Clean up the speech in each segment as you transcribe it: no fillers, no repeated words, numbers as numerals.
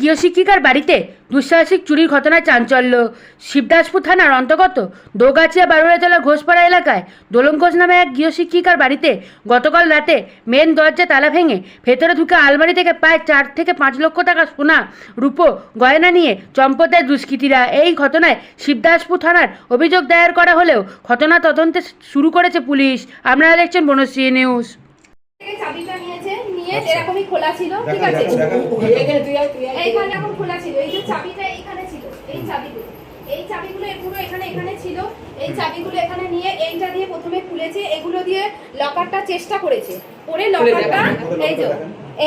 গৃহশিক্ষিকার বাড়িতে দুঃসাহসিক চুরির ঘটনায় চাঞ্চল্য। শিবদাসপুর থানার অন্তর্গত দোগাছিয়া বারুয়াতলা ঘোষপাড়া এলাকায় দোলন ঘোষ নামে এক গৃহশিক্ষিকার বাড়িতে গতকাল রাতে মেন দরজা তালা ভেঙে ভেতরে ঢুকে আলমারি থেকে প্রায় 4 থেকে 5 লক্ষ টাকা সোনা রূপো গয়না নিয়ে চম্পট দেয় দুষ্কৃতীরা। এই ঘটনায় শিবদাসপুর থানার অভিযোগ দায়ের করা হলেও ঘটনা তদন্তে শুরু করেছে পুলিশ। আপনারা দেখছেন বনশ্রী নিউজ। চাবিটা নিয়েছে, নিয়ে এরকমই খোলা ছিল, ঠিক আছে? এইখানে এখন খোলা ছিল, এই যে চাবিটা এইখানে ছিল, এই চাবিগুলো পুরো এখানে ছিল, এই চাবিগুলো এখানে নিয়ে এইটা দিয়ে প্রথমে খুলেছে, এগুলো দিয়ে লকারটা চেষ্টা করেছে, পরে লকারটা এই যে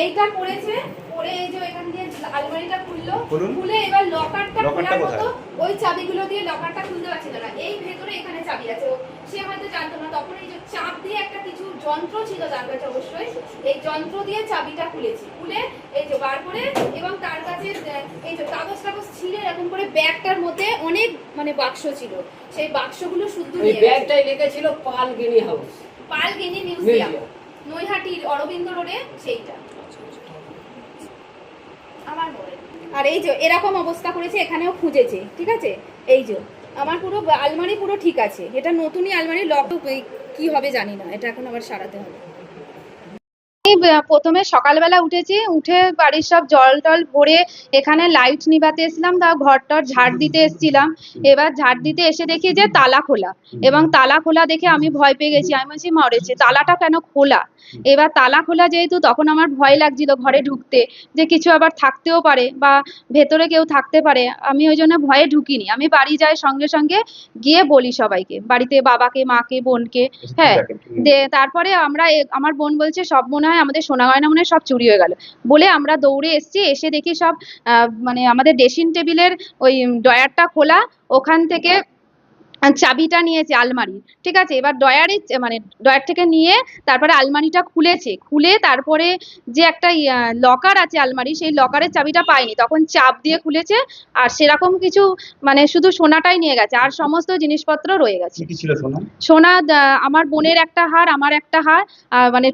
এইটা করেছে, পরে এই যে এখান দিয়ে আলমারিটা খুললো, খুলে এবার লকারটা খোলার মতো ওই চাবিগুলো দিয়ে লকারটা খুলতে পারছিল না। এই ভেতরে এখানে চাবি আছে, সে হয়তো জানতো না, তখন এই যে চাপ দিয়ে একটা কিছু যন্ত্র ছিল তার কাছে, অবশ্যই এই যন্ত্র দিয়ে চাবিটা খুলেছে, খুলে এই যে বার করে, এবং তার কাছে এই যে কাগজ ছিল এরকম করে, ব্যাগটার মধ্যে অনেক মানে বাক্স ছিল, সেই বাক্সগুলো শুদ্ধ নিয়ে ব্যাগটাই লেখা পালগিনি হাউস, পালগিনি মিউজিয়াম, নৈহাটির অরবিন্দ রোডে, সেইটা আমার মনে। আর এই যে এরকম অবস্থা করেছে, এখানেও খুঁজেছে, ঠিক আছে? এই যে আমার পুরো আলমারি পুরো ঠিক আছে, এটা নতুনই আলমারি, লক কি হবে জানি না, এটা এখন আবার সারাতে হবে। প্রথমে সকালবেলা উঠেছি, উঠে বাড়ির সব জল টল ভরে এখানে লাইট নিভাতে এসেছিলাম, তা ঘর টর ঝাড় দিতে এসেছিলাম। এবার ঝাড় দিতে এসে দেখি যে তালা খোলা, এবং তালা খোলা দেখে আমি ভয় পেয়ে গেছি। আমি বলছি মরেছে, তালাটা কেন খোলা? এবার তালা খোলা যেহেতু, তখন আমার ভয় লাগছিল ঘরে ঢুকতে, যে কিছু আবার থাকতেও পারে বা ভেতরে কেউ থাকতে পারে। আমি ওই জন্য ভয়ে ঢুকিনি। আমি বাড়ি যাই, সঙ্গে সঙ্গে গিয়ে বলি সবাইকে, বাড়িতে বাবাকে, মাকে, বোনকে। হ্যাঁ, তারপরে আমার বোন বলছে সব মনে হয় আমাদের সোনা গয়না মনে হয় সব চুরি হয়ে গেল, বলে আমরা দৌড়ে এসেছি। এসে দেখি সব মানে আমাদের ড্রেসিং টেবিলের ওই ড্রয়ারটা খোলা, ওখান থেকে চাবিটা নিয়েছে আলমারি, ঠিক আছে? এবার ড্রয়ার থেকে নিয়ে তারপরে আলমারিটা খুলেছে, খুলে তারপরে যে একটা লকার আছে আলমারি, সেই লকারের চাবিটা পায়নি, তখন চাপ দিয়ে খুলেছে। আর সেরকম কিছু মানে শুধু সোনাটাই নিয়ে গেছে, আর সমস্ত জিনিসপত্র রয়ে গেছে। সোনা আমার বোনের একটা হার, আমার একটা হার, মানে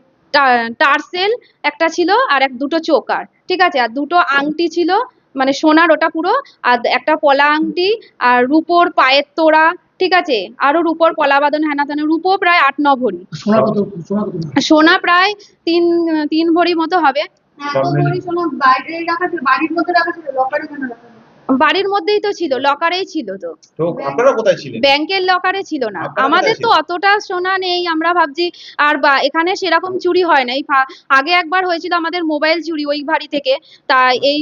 টার্সেল একটা ছিল, আর দুটো চোকার, ঠিক আছে? আর দুটো আংটি ছিল, মানে সোনার, ওটা পুরো। আর একটা পলা আংটি, আর রূপোর পায়ের তোড়া, ঠিক আছে? আরো রূপোর পলা বাঁধানো, হেনা তেনা, রূপো প্রায় 8-9 ভরি, সোনা প্রায় তিন ভরি মতো হবে। বাড়ির মধ্যেই তো ছিল, লকারেই ছিল। তো আপনারা কোথায় ছিলেন? ব্যাংকের লকারে ছিল না, আমাদের তো অতটা সোনা নেই, আমরা ভাবছি। আর এখানে সেরকম চুরি হয় না। আগে একবার হয়েছিল আমাদের মোবাইল চুরি ওই বাড়ি থেকে, তা এই